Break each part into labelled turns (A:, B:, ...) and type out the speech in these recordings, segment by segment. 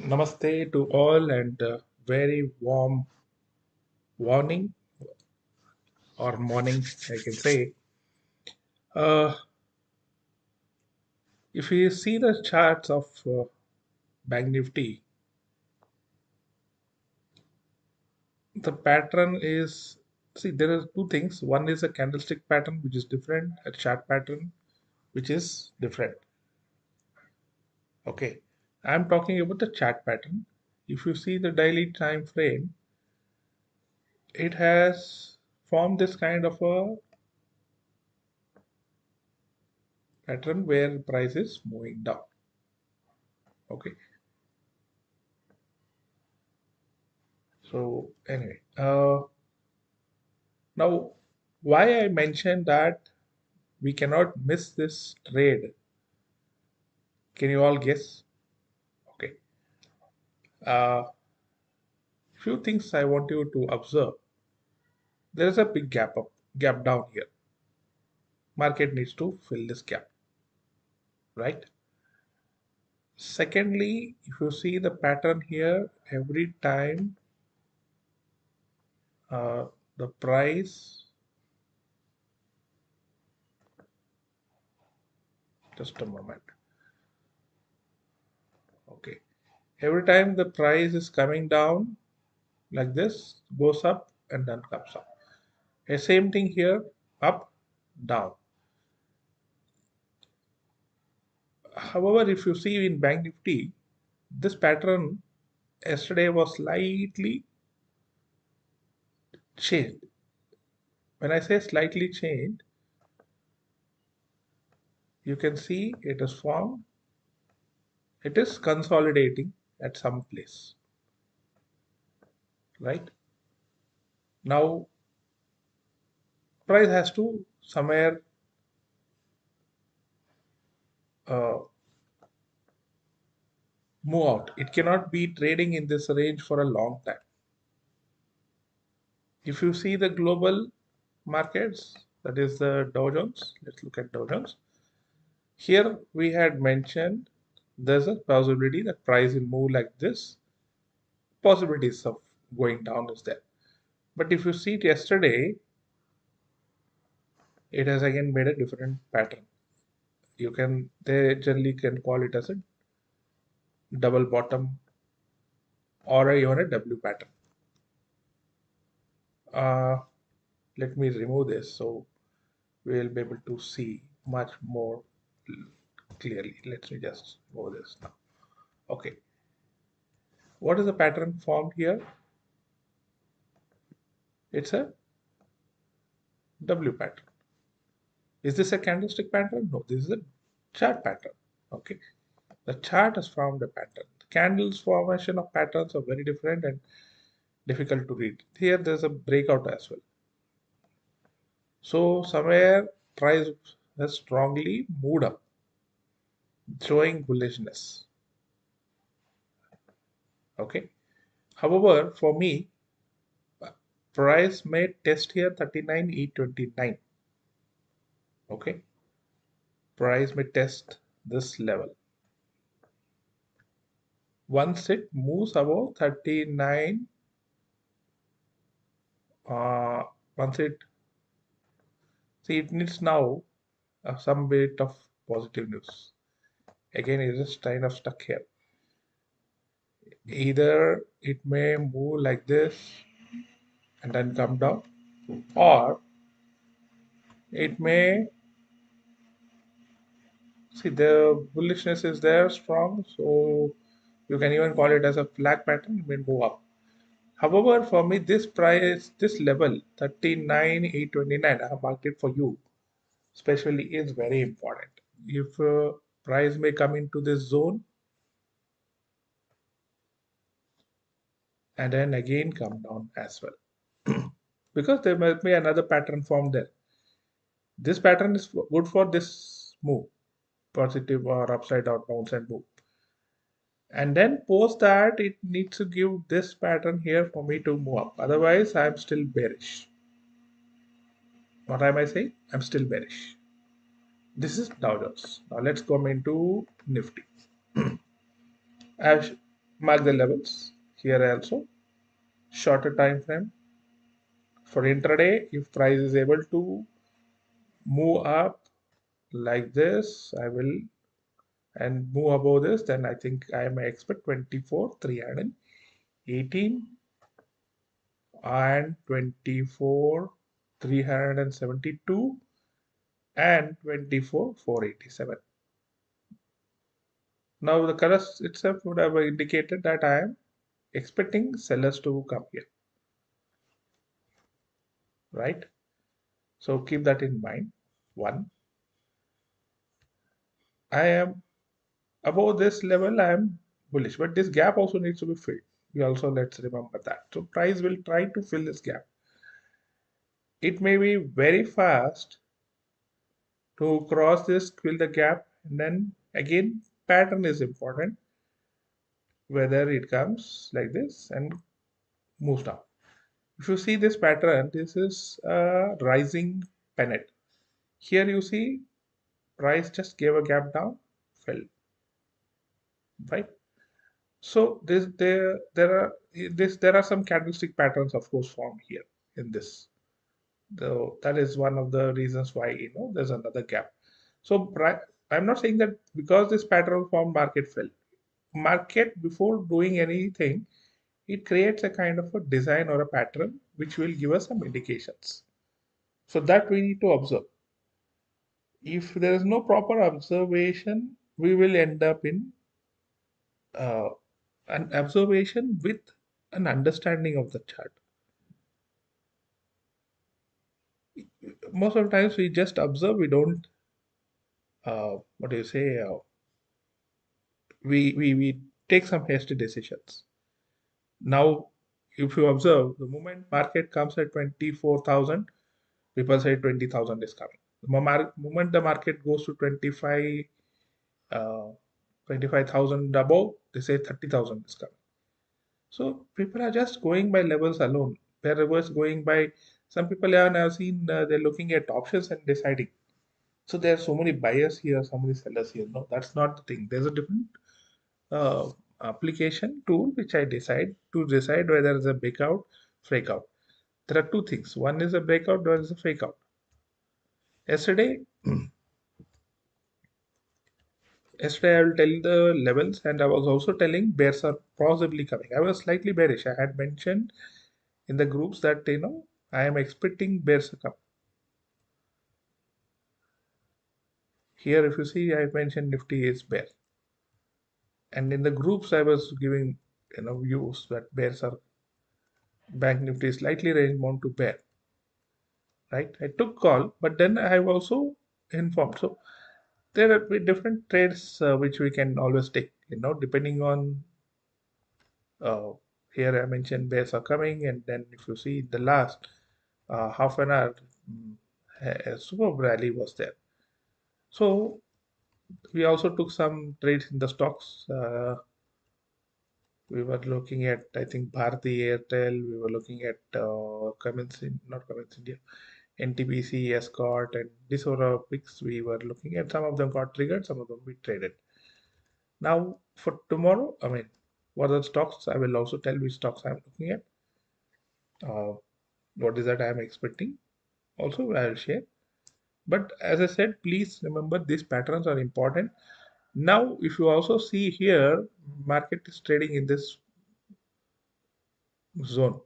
A: Namaste to all and very warm warning or morning, I can say. Uh, if you see the charts of Bank Nifty, the pattern is see there are two things. One is a candlestick pattern, which is different, a chart pattern, which is different. Okay, I'm talking about the chart pattern. If you see the daily time frame, it has formed this kind of a pattern where price is moving down. Okay, so anyway, now why I mentioned that we cannot miss this trade? Can you all guess? Okay, uh, few things I want you to observe. There is a big gap down here. Market needs to fill this gap, right? Secondly, if you see the pattern here, every time uh, the price, just a moment. Okay, every time the price is coming down like this, goes up and then comes up. The same thing here, up, down. However, if you see in Bank Nifty, this pattern yesterday was slightly changed. When I say slightly changed, you can see it is formed, it is consolidating at some place, right? Now, price has to somewhere uh, move out. It cannot be trading in this range for a long time. If you see the global markets, that is the Dow Jones, let's look at Dow Jones. Here we had mentioned there's a possibility that price will move like this. Possibilities of going down is there. But if you see it yesterday, it has again made a different pattern. They generally can call it as a double bottom or even a W pattern. Uh, Let me remove this so we will be able to see much more clearly. Let me just move this now. Okay, what is the pattern formed here? It's a W pattern. Is this a candlestick pattern? No, this is a chart pattern. Okay, the chart has formed a pattern. The candles formation of patterns are very different and difficult to read. Here there's a breakout as well. So somewhere price has strongly moved up, showing bullishness. Okay. However, for me, price may test here 39,829. Okay. Price may test this level. Once it moves above 39, once it see it needs now some bit of positive news. Again, it is kind of stuck here. Either it may move like this and then come down, or it may see the bullishness is there strong, so you can even call it as a flag pattern. It may move up. However, for me, this price, this level 39,829, I have marked it for you, especially is very important. If price may come into this zone and then again come down as well, because there might be another pattern formed there. This pattern is good for this move, positive or upside or downside move. And then post that, it needs to give this pattern here for me to move up. Otherwise, I'm still bearish. What am I saying? I'm still bearish. This is Dow Jones. Now let's come into Nifty. I've mark the levels here also. Shorter time frame for intraday, if price is able to move up like this, I will, and move above this, then I think I may expect 24 318 and 24 372 and 24 487. Now the colors itself would have indicated that I am expecting sellers to come here, right? So keep that in mind. One, I am above this level, I am bullish, but this gap also needs to be filled. We also, let's remember that. So price will try to fill this gap. It may be very fast to cross this, fill the gap, and then again pattern is important, whether it comes like this and moves down. If you see this pattern, this is a rising pennant. Here you see price just gave a gap down, fell, right? So there are some candlestick patterns of course formed here in this. Though that is one of the reasons why there's another gap. So I'm not saying that because this pattern formed market fell. Market before doing anything, it creates a kind of a design or a pattern which will give us some indications. So that we need to observe. If there is no proper observation, we will end up in uh, an observation with an understanding of the chart. Most of the times we just observe, we don't, what do you say, we take some hasty decisions. Now, if you observe, the moment market comes at 24,000, people say 20,000 is coming. The moment the market goes to 25,000 above, they say 30,000 is coming. So people are just going by levels alone. They're just going by, some people have seen, they're looking at options and deciding. So there are so many buyers here, so many sellers here. No, that's not the thing. There's a different uh, application tool which I decide to decide whether it's a breakout, fake out. There are two things. One is a breakout, one is a fake out. Yesterday, yesterday I will tell the levels, and I was also telling bears are possibly coming. I was slightly bearish. I had mentioned in the groups that I am expecting bears to come. Here, if you see, I mentioned Nifty is bear, and in the groups I was giving views that bears are, Bank Nifty is slightly range bound to bear, right? I took call, but then I have also informed. So there are different trades which we can always take, depending on. Uh, Here I mentioned bears are coming, and then if you see the last half an hour, a super rally was there. So we also took some trades in the stocks. We were looking at, I think, Bharti Airtel. We were looking at Cummins, not Cummins India, NTPC, Escort, and these were picks we were looking at. Some of them got triggered, some of them we traded. Now for tomorrow, I mean, what are the stocks? I will also tell which stocks I'm looking at. Uh, what is that I am expecting? Also, I will share. But as I said, please remember these patterns are important. Now, if you also see here, market is trading in this zone.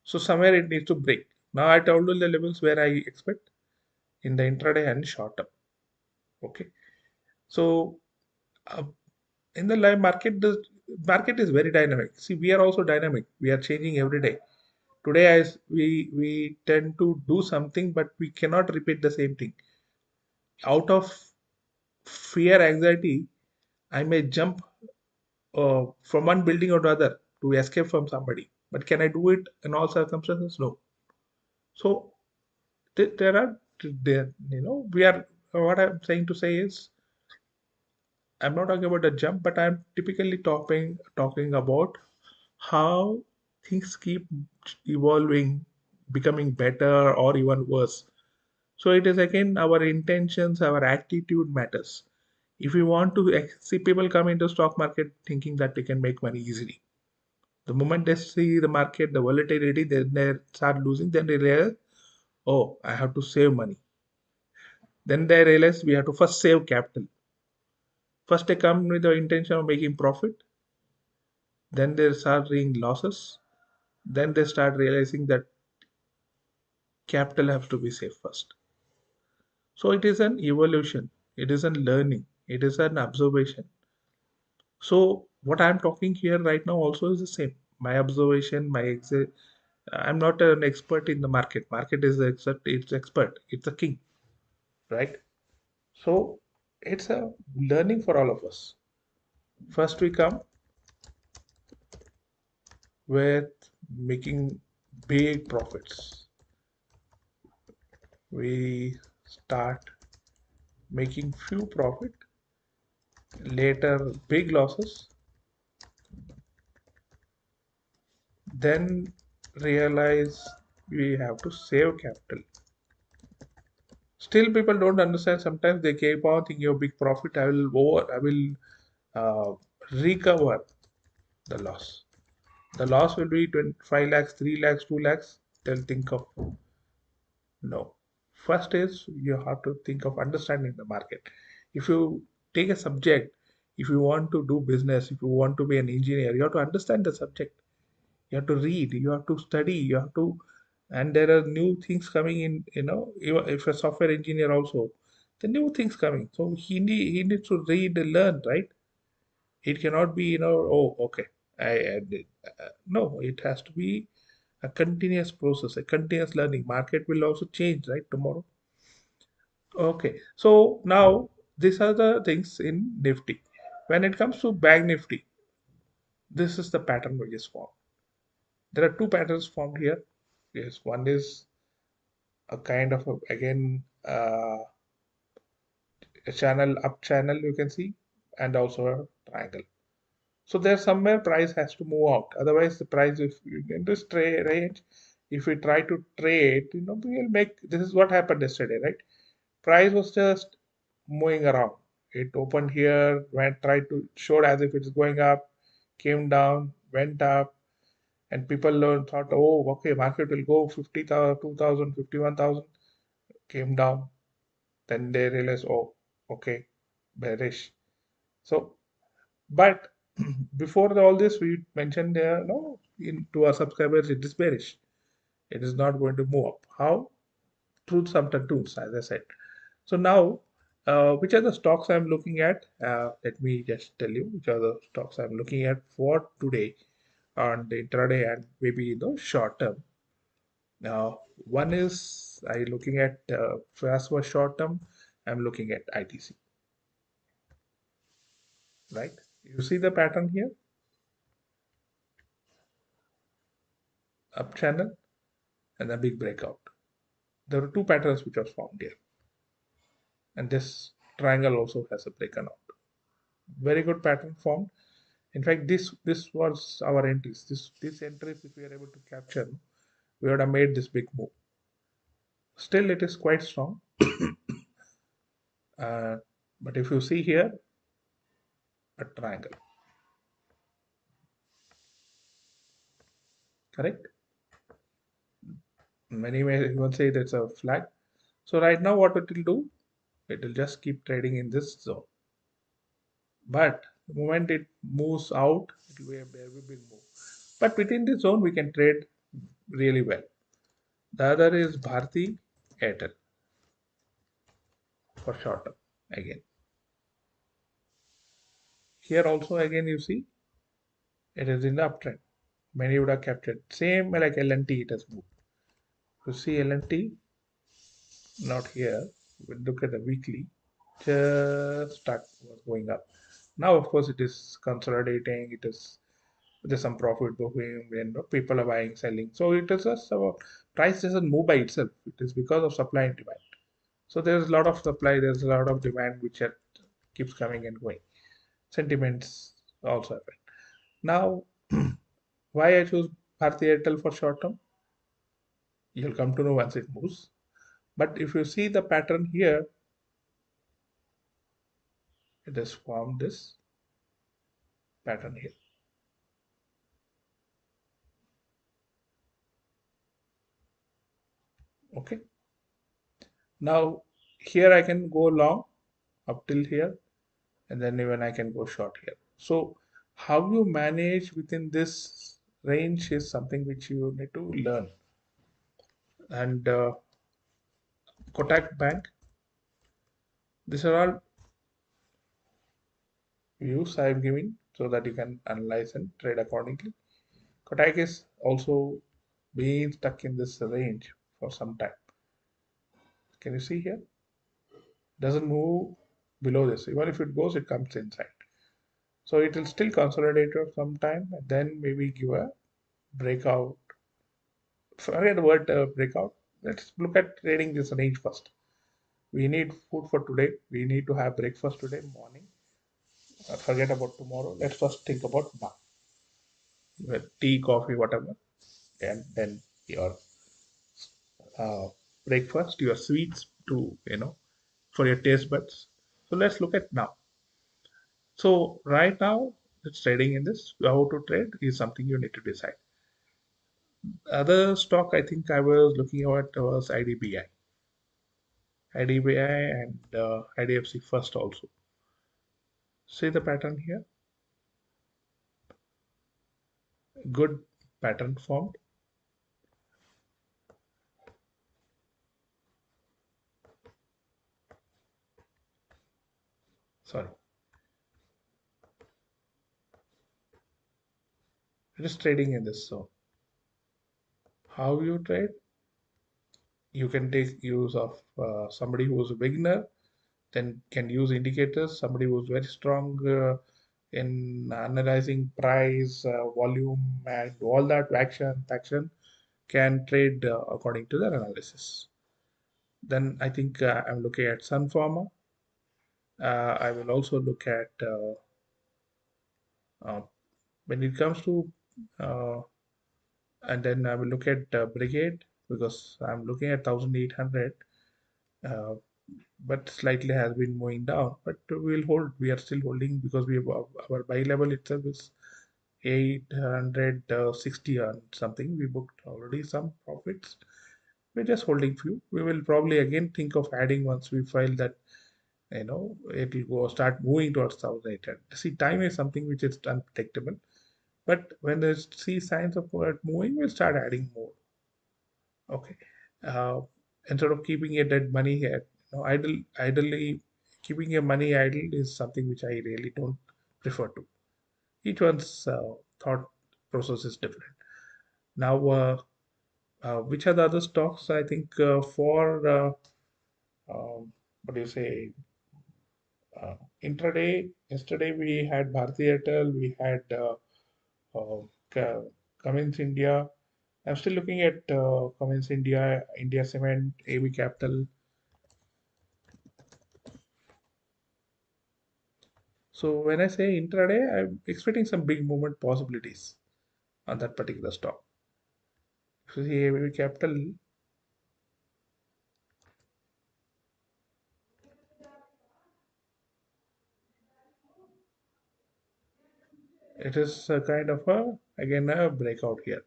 A: So somewhere it needs to break. Now I told you the levels where I expect in the intraday and short term. Okay. So uh, in the live market, the market is very dynamic. See, we are also dynamic. We are changing every day. Today, as we tend to do something, but we cannot repeat the same thing. Out of fear, anxiety, I may jump from one building or the other to escape from somebody. But can I do it in all circumstances? No. So there are there we are, what I'm saying to say is, I'm not talking about a jump, but I'm typically talking about how things keep evolving, becoming better or even worse. So it is again our intentions, our attitude matters. If you want to see people come into stock market thinking that they can make money easily, the moment they see the market, the volatility, then they start losing. Then they realize, oh, I have to save money. Then they realize we have to first save capital. First, they come with the intention of making profit. Then they start seeing losses. Then they start realizing that capital has to be saved first. So it is an evolution. It is a learning. It is an observation. So what I'm talking here right now also is the same. My observation, I'm not an expert in the market. Market is the expert. It's expert. It's a king, right? So it's a learning for all of us. First, we come with making big profits. We start making few profit, later big losses, then realize we have to save capital. Still, people don't understand. Sometimes they keep on thinking of big profit. I will uh, recover the loss. The loss will be 25 lakhs, 3 lakhs, 2 lakhs. They'll think of no. First is you have to think of understanding the market. If you take a subject, if you want to do business, if you want to be an engineer, you have to understand the subject. You have to read, you have to study, you have to, and there are new things coming in. Even if a software engineer also, the new things coming. So he needs to read and learn, right? It cannot be, oh, okay, I did. No, it has to be a continuous process, a continuous learning. Market will also change, right, tomorrow. Okay, so now these are the things in Nifty. When it comes to Bank Nifty, this is the pattern which is formed. There are two patterns formed here. Yes, one is a kind of again a channel up channel you can see, and also a triangle. So there's somewhere price has to move out. Otherwise, the price, if in this trade range, if we try to trade, we will make. This is what happened yesterday, right? Price was just moving around. It opened here, went tried to showed as if it's going up, came down, went up, and people thought, oh, okay, market will go 50,000, 2,000, 51,000, came down. Then they realized, oh, okay, bearish. So, but before all this, we mentioned there, no, to our subscribers, it is bearish. It is not going to move up. How? Through some tools, as I said. So now, which are the stocks I'm looking at? Let me just tell you which are the stocks I'm looking at for today on the intraday and maybe the short term. Now, one is I looking at first for short term. I'm looking at ITC, right? You see the pattern here, up channel and a big breakout. There are two patterns which are formed here, and this triangle also has a breakout. Very good pattern formed. In fact, this was our entries. This entries, if we are able to capture, we would have made this big move. Still, it is quite strong. uh, but if you see here, a triangle, correct? Many may even say that's a flag. So right now, what it will do, it will just keep trading in this zone. But the moment it moves out, it will be a very big move. But within this zone, we can trade really well. The other is Bharti Airtel for short term again. Here also again you see it is in the uptrend. Many would have captured. Same like LNT it has moved. You see LNT not here. We'll look at the weekly. Just start going up. Now of course it is consolidating. There's some profit booking when people are buying, selling. So it is just about price doesn't move by itself. It is because of supply and demand. So there's a lot of supply, there's a lot of demand which keeps coming and going. Sentiments also happen. Now, why I choose Bharti Airtel for short term? You'll come to know once it moves. But if you see the pattern here, it has formed this pattern here. Okay. Now here I can go long up till here, and then even I can go short here. So how you manage within this range is something which you need to learn. And Kotak Bank, these are all views I am giving so that you can analyze and trade accordingly. Kotak is also being stuck in this range for some time. Can you see here? Doesn't move below this. Even if it goes, it comes inside. So it will still consolidate for some time and then maybe give a breakout. Forget the word breakout. Let's look at trading this range first. We need food for today. We need to have breakfast today morning. Forget about tomorrow. Let's first think about now. With tea, coffee, whatever, and then your uh, breakfast, your sweets to for your taste buds. So let's look at now. So right now, it's trading in this. How to trade is something you need to decide. Other stock I think I was looking at was IDBI, and IDFC first also. See the pattern here? Good pattern formed. Sorry, it is trading in this zone. How you trade? You can take use of somebody who is a beginner, then can use indicators. Somebody who's very strong in analyzing price, volume, and all that action can trade according to their analysis. Then I think I'm looking at Sun Pharma. I will also look at uh, when it comes to uh, and then I will look at Brigade because I'm looking at 1800, uh, but slightly has been moving down. But we'll hold. We are still holding because we have our buy level itself is 860 or something. We booked already some profits. We're just holding few. We will probably again think of adding once we file that it will go start moving towards 1800. See, time is something which is unpredictable. But when there's see signs of it moving, we'll start adding more. Okay. Uh, Instead of keeping a dead money here, ideally keeping your money idle is something which I really don't prefer to. Each one's thought process is different. Now, which are the other stocks? I think for what do you say? Intraday. Yesterday we had Bharti Airtel, we had Cummins India. I'm still looking at Cummins India, India Cement, AB Capital. So when I say intraday, I'm expecting some big movement possibilities on that particular stock. If you see AB Capital, it is a kind of a again a breakout here.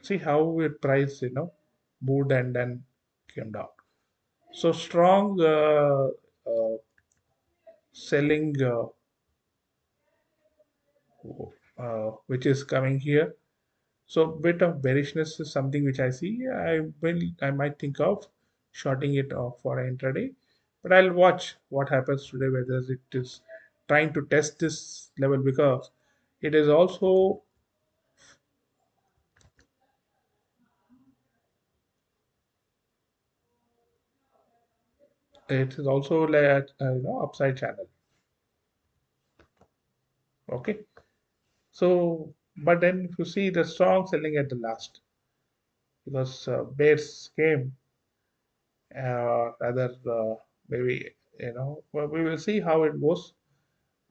A: See how it price, moved and then came down. So strong selling, which is coming here. So bit of bearishness is something which I see. I might think of shorting it off for intraday, but I'll watch what happens today whether it is trying to test this level because it is also like upside channel. Okay, so but then if you see the strong selling at the last because bears came rather maybe well, we will see how it goes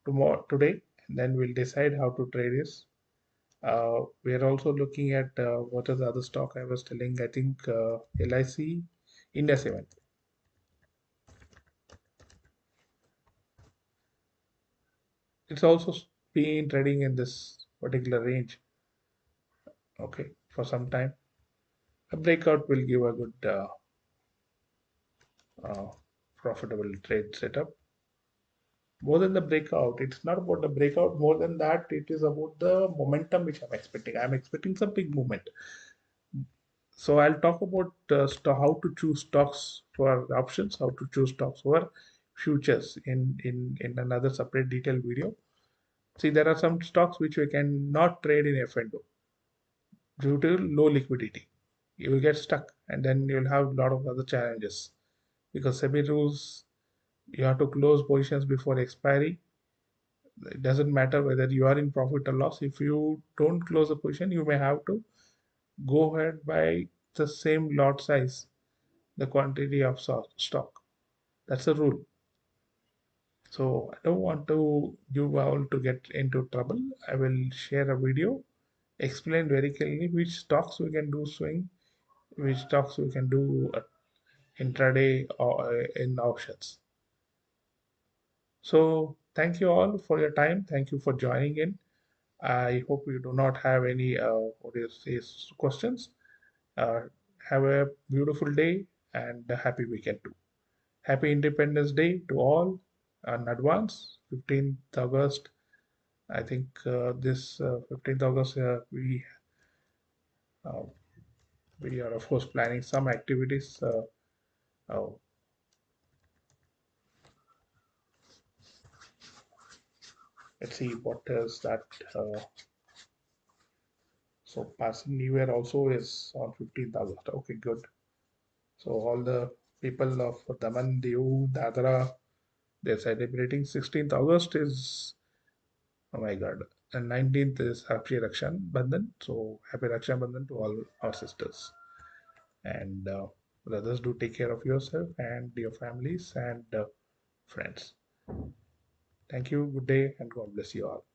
A: tomorrow today and then we'll decide how to trade this. We are also looking at what is the other stock I was telling. I think LIC, India 7. It's also been trading in this particular range, okay, for some time. A breakout will give a good uh, profitable trade setup. More than the breakout, it's not about the breakout. More than that, it is about the momentum which I'm expecting. I'm expecting some big movement. So I'll talk about how to choose stocks for options, how to choose stocks for futures in another separate detailed video. See, there are some stocks which we cannot trade in F&O due to low liquidity. You will get stuck, and then you'll have a lot of other challenges because SEBI rules, you have to close positions before expiry. It doesn't matter whether you are in profit or loss. If you don't close a position, you may have to go ahead by the same lot size, the quantity of stock. That's the rule. So I don't want to you all to get into trouble. I will share a video, explain very clearly which stocks we can do swing, which stocks we can do intraday or in options. So thank you all for your time. Thank you for joining in. I hope you do not have any what do you say questions. Uh, have a beautiful day and a happy weekend too. Happy Independence Day to all in advance. 15th August. I think this 15th August uh, we are of course planning some activities. Uh, let's see what is that. Uh, so passing New Year also is on 15th August. Okay, good. So all the people of Daman, Diu, Dadra, they're celebrating 16th August is, oh my God, and 19th is Happy Rakshan Bandhan. So happy Rakshan Bandhan to all our sisters. And brothers, do take care of yourself and your families and friends. Thank you. Good day and God bless you all.